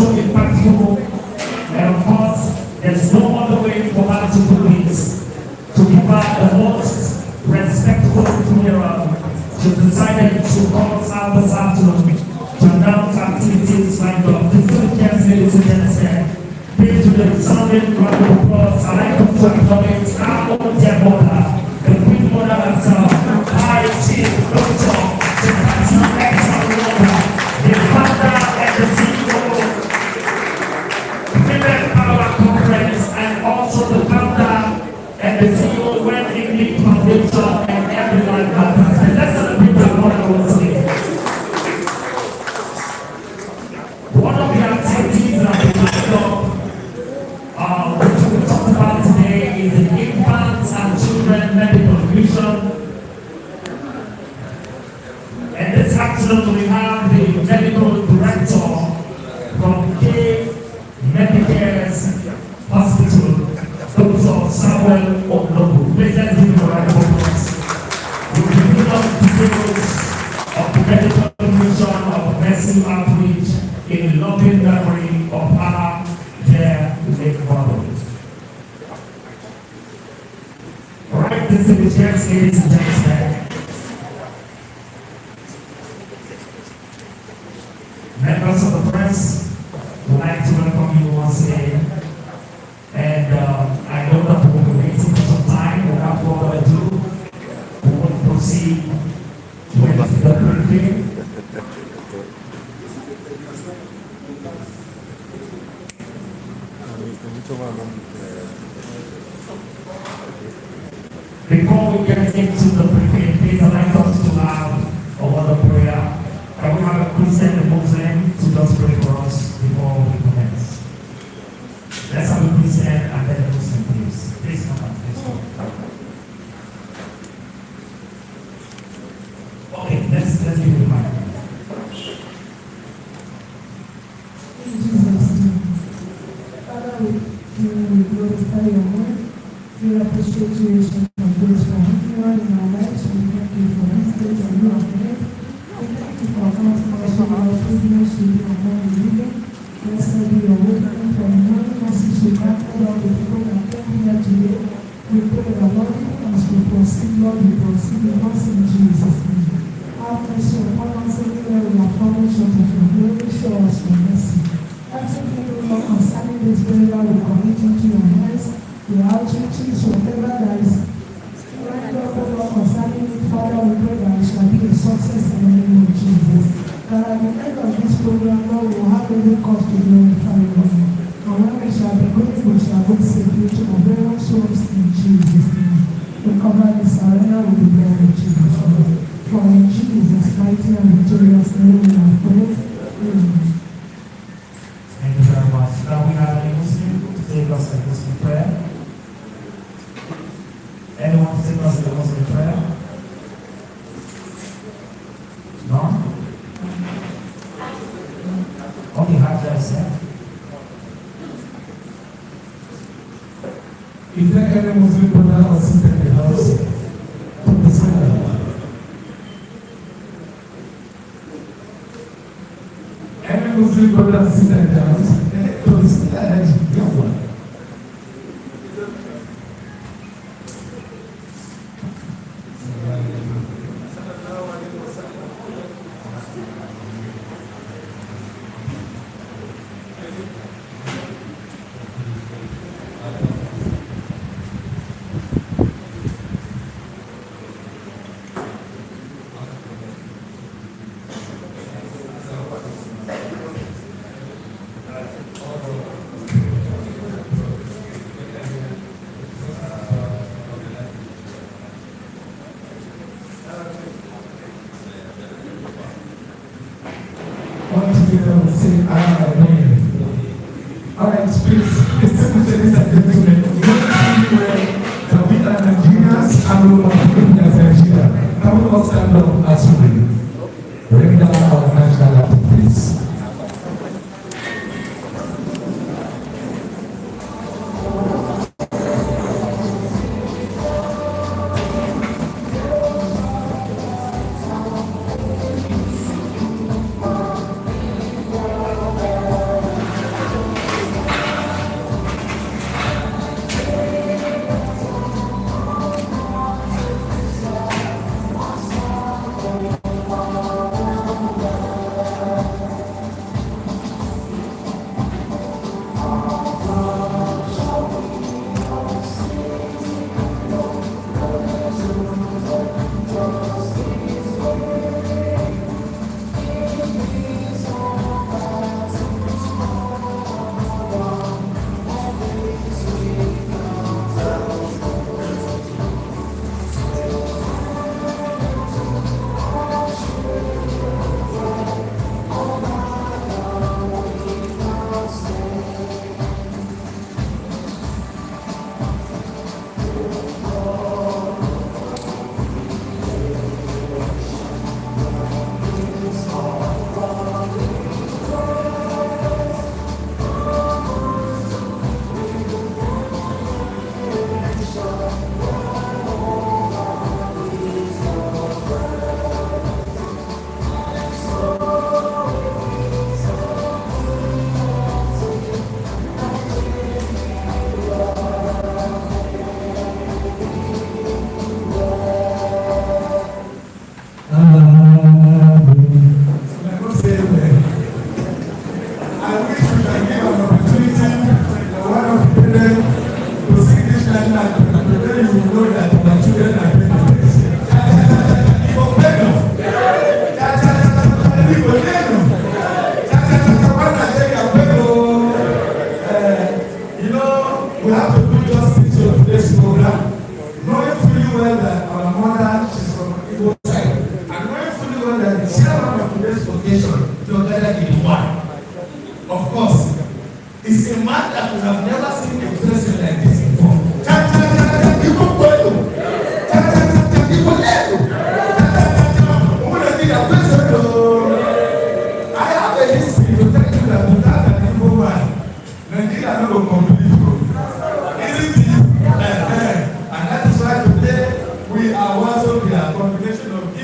so impactful. And of course, there's no other way for her to do this. To give her the most respectful funeral, she decided to call us out this afternoon to announce activities lined up. This is just ladies and gentlemen. Please, with a resounding round of applause, I'd like to acknowledge our own dear mother, the Queen Mother herself, High Chief Dr. Chekati Ekta-Nwoma, the founder and the CEO of Women Power Conference, and also the founder and the CEO of When English Foundation and Every Life Matters. And let's celebrate the mother once again. One of the activities that we lined up, which we talked about today, is the Infants and Children Medical Division. And this afternoon we have the medical director from K Medicare's Hospital, Dr. Samuel Oglobu. Please let's give him a round of applause. We'll be giving us details of the medical mission of Mercy Outreach in loving memory of our dear late mother. Alright, this is the church, ladies and gentlemen. Members of the press would like to welcome you once again. And I know that we will be waiting for some time. Without further ado, we will proceed with the briefing. Before we get into the briefing, please allow us to have a word of prayer. Can we have a Christian and Muslim to just pray for us before we commence? Let's have a Christian and then a Muslim, please. Please come on, please come. Okay, let's give you the mic. In Jesus' name. Father, we glorify your name. We appreciate you and grace for everyone in our lives. We thank you for this day that you have made. We thank you for counting us on our privilege to be among the living. Blessed be your wisdom for the morning message we have for all the people that came here today. We pray that Lord, as we proceed, Lord, we proceed with us in Jesus' name. Have mercy upon us everywhere we are falling short of your glory. Show us your mercy. Everything, Lord, concerning this burial, we commit into your hands. The outreaches, whatever that is lined up, Lord, concerning it, Father, we pray that it shall be a success in the name of Jesus. That at the end of this program, Lord, we will have every cause to glorify your name. And when we shall be going, we shall go safely to our very souls in Jesus' name. We cover this arena with the blood of Jesus. For in Jesus' mighty and victorious name we have prayed. Amen. Thank you very much. Now we have a Muslim to take us a Muslim prayer. Anyone to take us a Muslim prayer? No? Okay, have that said. Is there any Muslim brother or sister in the house? Please stand up. Any Muslim brother or sister in the house? Please stand up. Say amen. All right, please, ladies and gentlemen, we want to see where that we are Nigerians and we want to be as Nigeria. Can we all stand up as we ring down our national anthem, please?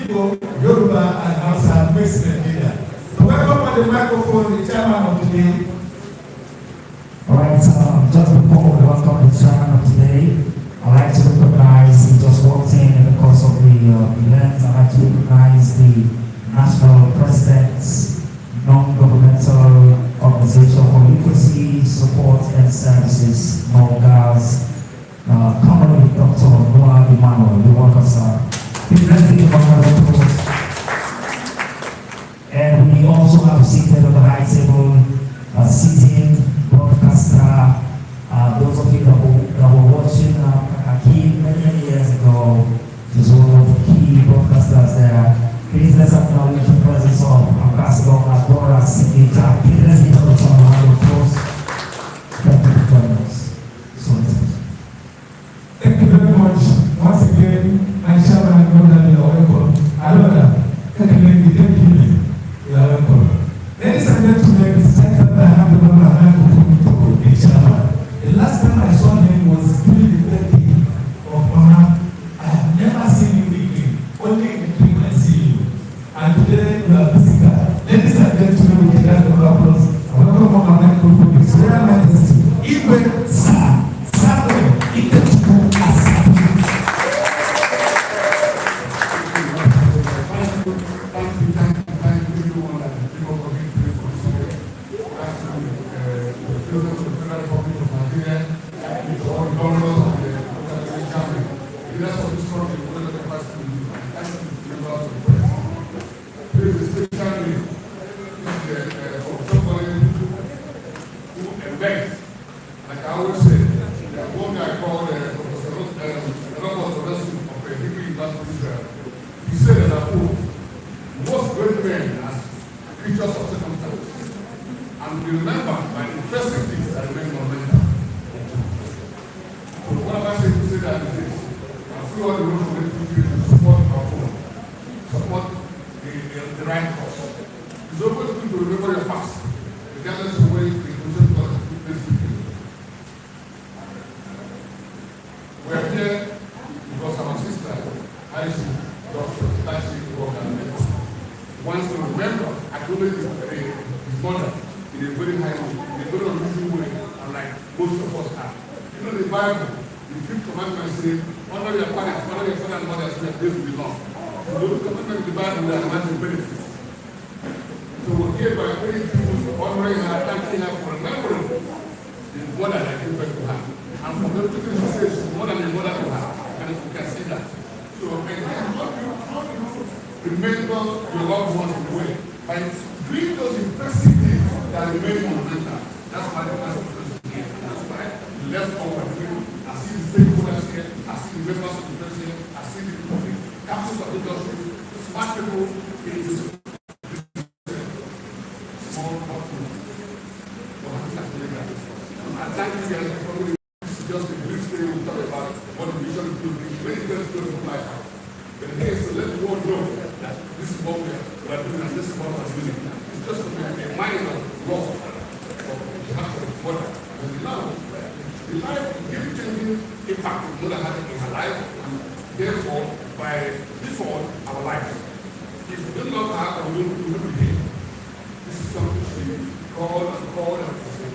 Igbo, Yoruba, and Hausa mixed Nigeria. So welcome on the microphone, the chairman of today. Alright, just before we welcome the chairman of today, I'd like to recognize, he just walked in the course of the event. I'd like to recognize the National President's Non-Governmental Organization for Literacy, Support and Services, NOGAS, Comrade Dr. Noah Emmanuel. You're welcome, sir. Please let's give him a round of applause. And we also have seated on the high table, sitting broadcaster, those of you that were watching Kakaki many years ago, is one of the key broadcasters there. Please let's acknowledge the presence of Ambassador Adora Signature. Please let's give her some round of applause. Thank you for joining us. Thank you very much. Once again, my chairman and brother, you are welcome. Alona, thank you. You are welcome. Ladies and gentlemen, it's time that I have the number of the chairman. The last time I saw him was during the birthday of Mama. I have never seen him weekly, only in the dream I see you. And today you are physical. Ladies and gentlemen, we can have the applause. Welcome on my microphone, His Royal Majesty, Igwe Sir Samuel Ikechukwu Asabi. Like I always say, there's one guy called Professor of a degree in Israel. He said that most great men are creatures of circumstances. And we remember by interesting things that remain monumental. So what am I saying to say that is this? I feel all the rules for the people to support our own, support the right cause. It's always good to remember your past, regardless of where you think. We're here because our sister, Aisha, Dr. Tashi Walker, wants to remember, acknowledge his mother in a very high way, in a very unusual way, unlike most of us are. You know, the Bible, the fifth commandment says, honor your parents, honor your father and mother, so that they will belong. So those commandments in the Bible are imagine benefits. So we're here by praying people for honoring her, thanking her for remembering the mother that gave birth to her. And from the people who say she's more than a mother to her, and you can see that. So again, how do you remember your loved ones in the way? By doing those impressive things that remain monumental. That's why the last person here. That's why the left over here. I see the stakeholders here. I see the members of the press here. I see the captains of the industry, smart people in this small company. I thank you guys for coming. Just a brief story we talk about what the vision is doing. Very very good for life. But here is to let the world know that this is what we are doing and this is what we are doing. It's just to be a minor loss of the heart of the mother. But now, the life, game-changing impact the mother had in her life, and therefore, by default, our life. If we don't love her, we will be here. This is something she called and called and said,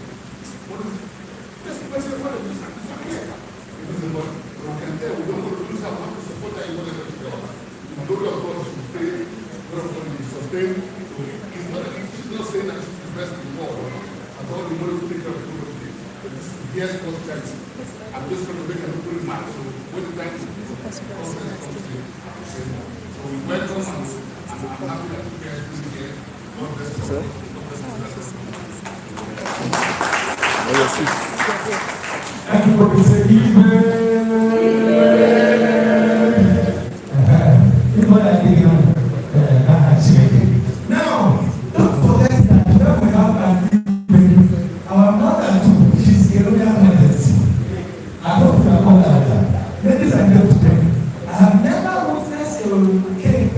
what is it? Just because you're going to do something. But I can tell we don't want to lose our money to support that in whatever it's done. The glory of God should stay, the glory of God is sustained. So it's not, she's not saying that she's the best in the world. At all, the money to take care of the glory of things. But this is the yes God's time. I'm just going to make an open mind. So when the time comes, I'll say that. So we welcome and I'm happy that you guys will be here. God bless you. God bless you. Everybody say amen. Now, don't forget that when we have an event, our mother too, she's a royal majesty. I hope you are all that. Ladies and gentlemen, I have never witnessed a cake.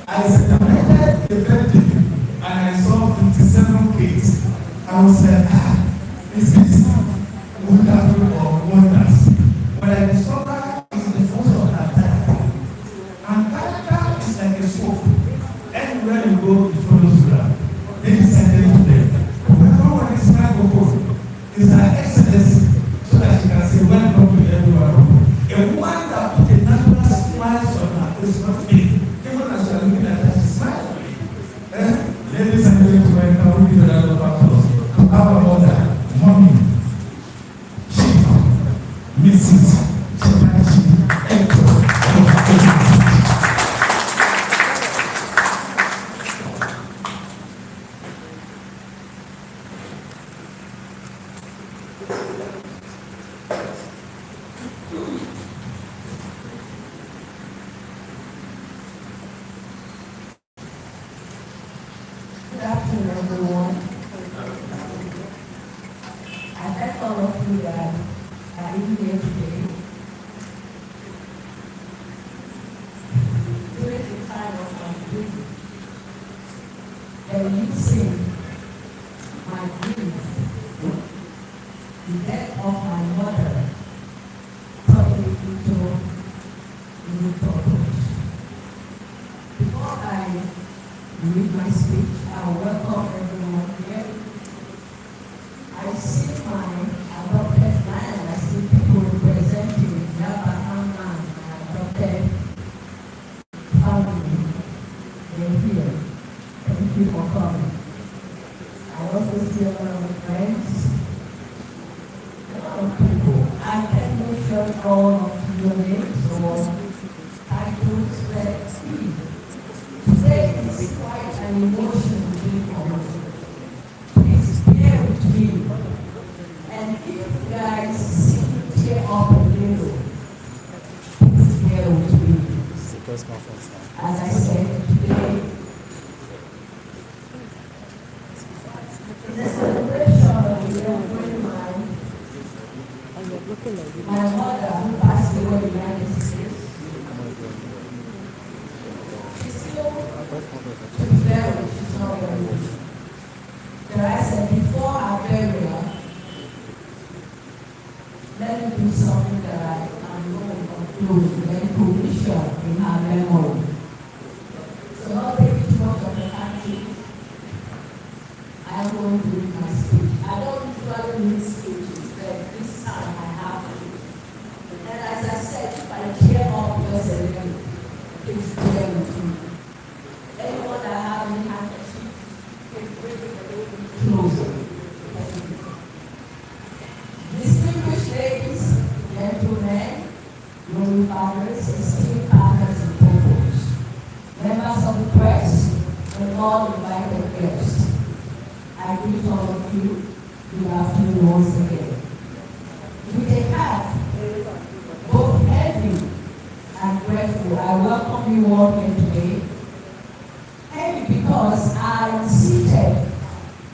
I celebrated the birthday and I saw 57 cakes. I was like, is this wonderful or wonders? But I discovered it's the first of that time. And announcing my grief, the death of my mother, turned me into a new purpose. Before I read my speech, I welcome everyone here. I see my adopted land. I see people representing Yaba my adopted family. They're here. Thank you for coming. I also see a lot of friends, a lot of people. I can mention all of your names or titles, but today is quite an emotional day for us. Please bear with me. And if you guys see me tear up a little, please bear with me. As I said, today is a celebration of remembering my mother who passed away in the United States. She's still to be buried, she's not buried. But I said, before her burial, let me do something that I know of doing, recognition in her memory. So not taking too much of the time, I am going to read my speech. I don't usually read speeches, but this time I have to. And as I said, if I tear up just a little, please bear with me. Anyone that has any handkerchief, please bring it a little closer. Distinguished ladies, gentlemen, your fathers, esteemed partners and pupils, members of the press, and all invited guests, I greet all of you. Good afternoon once again. With a heart both heavy and grateful, I welcome you all here today. Heavy because I am seated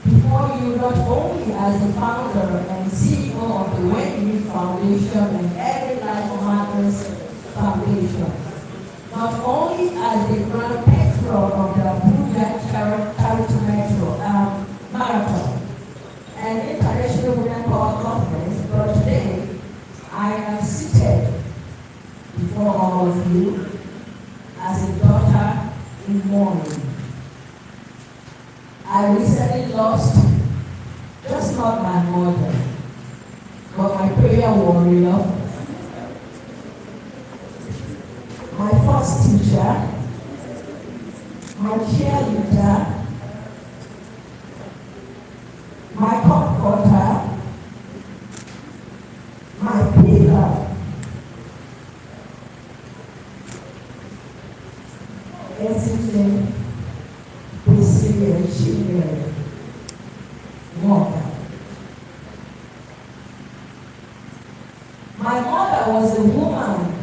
before you not only as the founder and CEO of the Wendy Foundation and Every Life Matters Foundation, not only as the grand patron of the Abuja Charity Marathon and International Women Power Conference, but today I am seated before all of you as a daughter in mourning. I recently lost just not my mother, but my prayer warrior, my first teacher, my cheerleader, my comforter, my pillar, Essentially, Priscilla Chile, Walker. My mother was a woman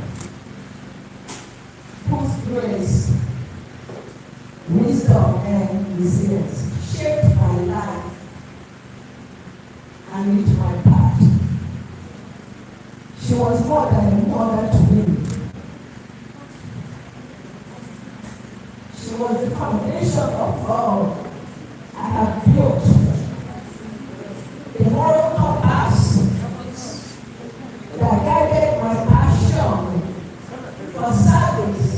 whose grace, wisdom, and resilience shaped my life and lit my path. She was more than a mother to me. She was the foundation of all I have built. The moral compass that guided my passion for service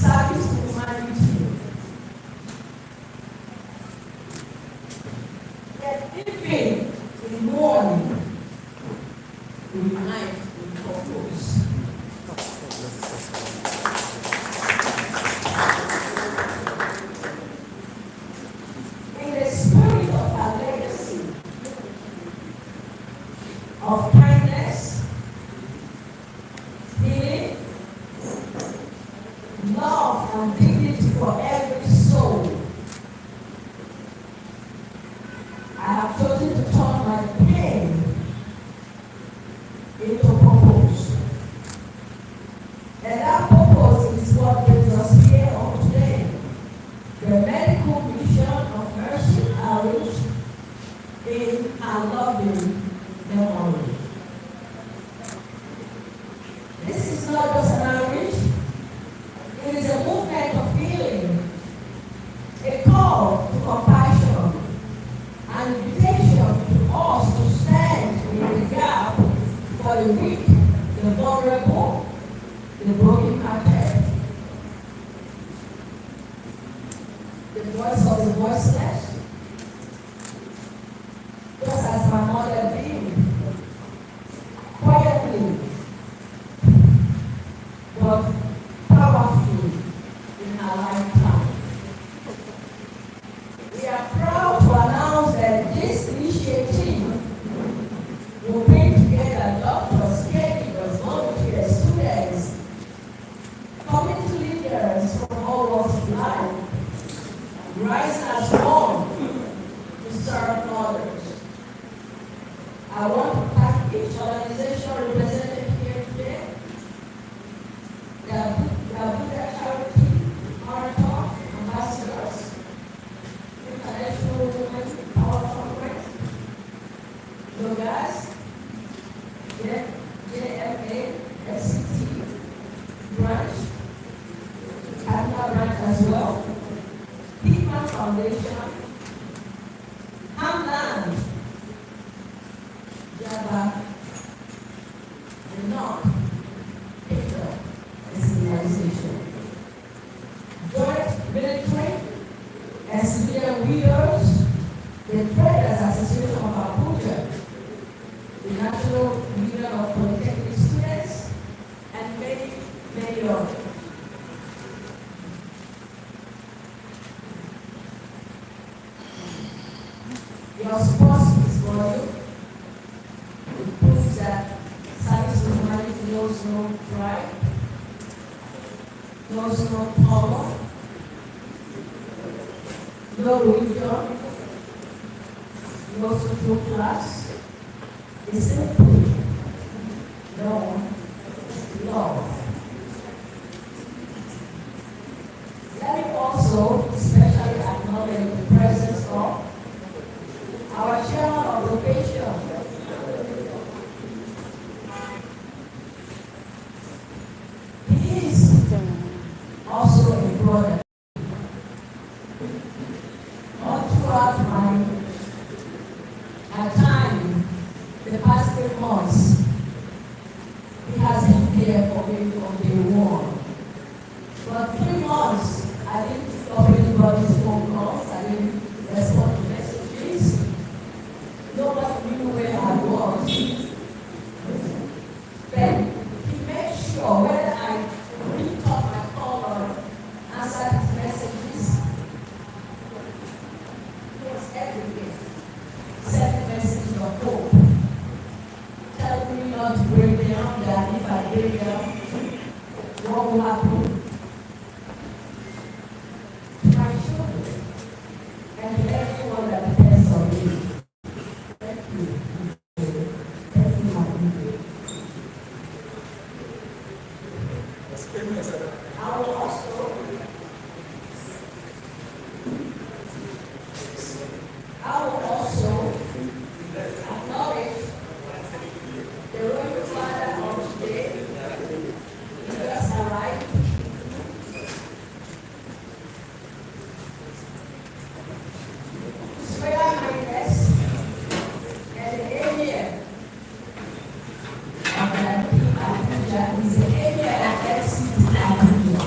to humanity. Yet even in mourning, we unite in purpose. In the spirit of our legacy of kindness, healing, love, and dignity for every soul, I have chosen to turn my pain into purpose. And that purpose is what brings us here on today. The medical mission of Mercy Outreach in our loving memory. This is not just an outreach, it is a movement of healing for the weak, the vulnerable, the brokenhearted, the voice of the voiceless. Just as my mother did, quietly but powerfully in her lifetime. We are proud to announce that this initiative will bring together doctors, caregivers, volunteers, students, community leaders from all walks of life, rising as one to serve others. I want to thank each organization represented here today, the Buddha Charity, Marathon, Ambassadors, International Women's Power Conference, Logas, JMA, FCT, branch, Canada branch as well, Beekman Foundation, Hamland, Java, and not Hitler and civilization. Joint military and civilian widows, the Traders Association of Abuja, the National Union of Polytechnic Students, and many, many others. Your support is for you. It proves that service to humanity knows no pride, knows no power, no religion, no social class. It's simply no love. Let me also especially acknowledge the presence of our chairman of location, he is also a brother. All throughout my time, the past 3 months, he has been there for me from day one. For 3 months, I didn't pick up anybody's phone calls, I didn't respond to messages. Nobody knew where I was. But he made sure whether I picked up my call or answered his messages, he was everywhere. Sending messages of hope. Telling me not to break down, that if I break down, what will happen to my children and to everyone that depends on me. Thank you. Thank you, my people. I will also acknowledge the Royal Father of today. He just arrived. His Royal Highness and the Emir of Abuja is the Emir of FCT Abuja.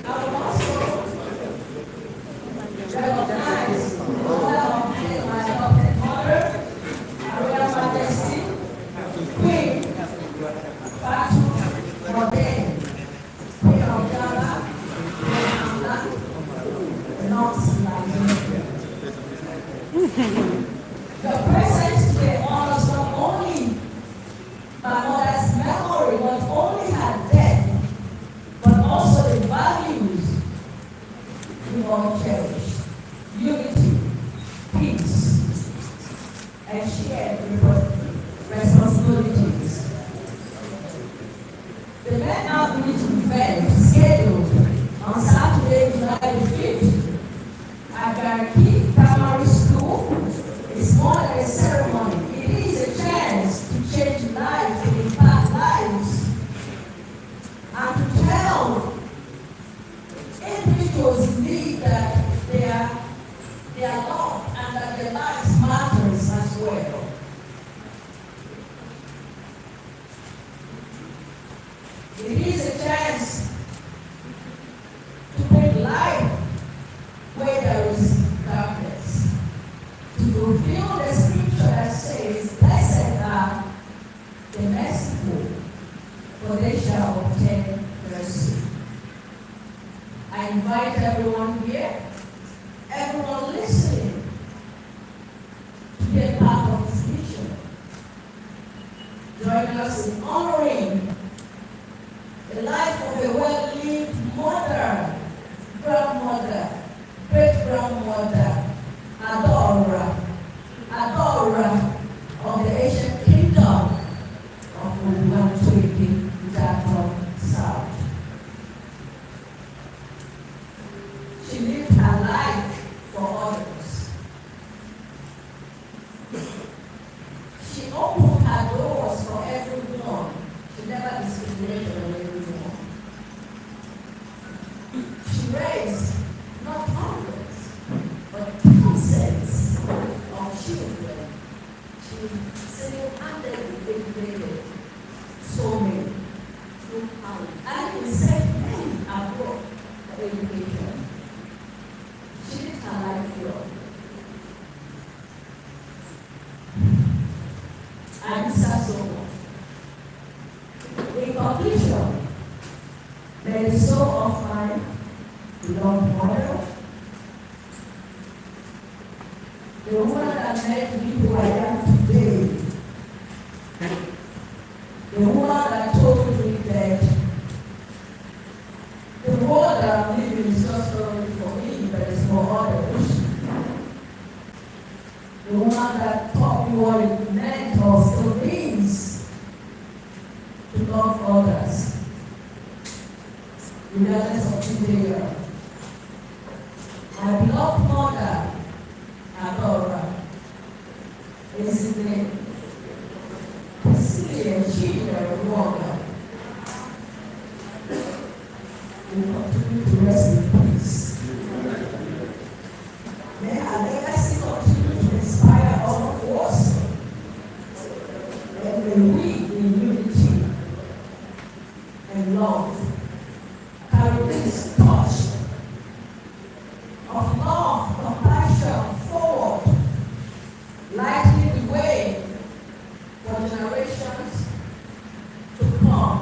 I will also recognize the honor of my adopted mother, Her Royal Majesty, Queen Fatu Modern, Queen of Ghana, Queen Hamdan, North Nigeria. The presence today honors not only my mother's memory, not only her death, but also the values we all cherish: unity, peace, and shared responsibilities. The Men Outreach event scheduled on Saturday, July 5th at Cherokee Primary School is more than a ceremony. It is a chance to change lives, to impact lives, and to tell individuals in need that they are loved and that their lives matters as well. It is a chance to bring light where there is darkness, to fulfill the scripture that says, "Blessed are the merciful, for they shall obtain mercy." I invite everyone here, everyone listening, to be a part of this mission. Join us in honoring the life of a well-lived mother, grandmother, great-grandmother, adorer of the ancient kingdom of Ubuantwiki, Dato South. She lived her life for others. She opened her doors for everyone. She never discriminated on everyone. She raised not hundreds, but thousands of children. She single-handedly educated so many through college, and even sent many abroad for education. She lived her life well. I miss her so much. In conclusion, may the soul of my beloved mother, the woman that made me who I am today, the woman that told me that the world that I'm living is not only for me, but it's for others. The woman that taught me what it meant or still means to love others, regardless of who they are. My beloved mother, Adora, is in the Syrian children woman. We continue to rest in peace. May our legacy continue to inspire all of us. And may we, in unity and love, carry this torch of love, compassion forward, lighting the way for generations to come.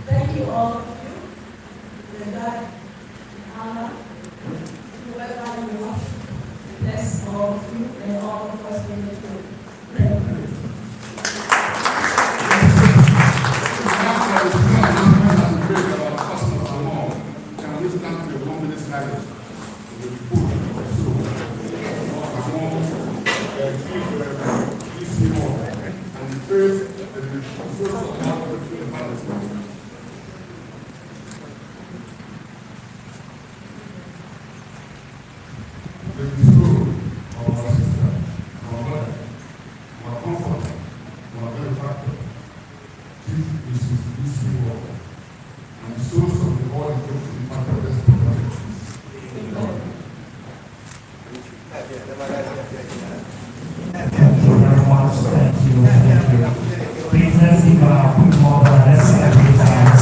Thank you all of you. May God honor whoever you are. Bless all of you and all of us in this room. Thank you. Can we stand to a 1 minute silence? We will put and the first, the soul of our sister, our mother, our comfort, our benefactor, Chief Mrs. Lucy Walker, and the souls of the all inclusive part of this program. Thank you very much. Thank you. Please let's give our people let's celebrate our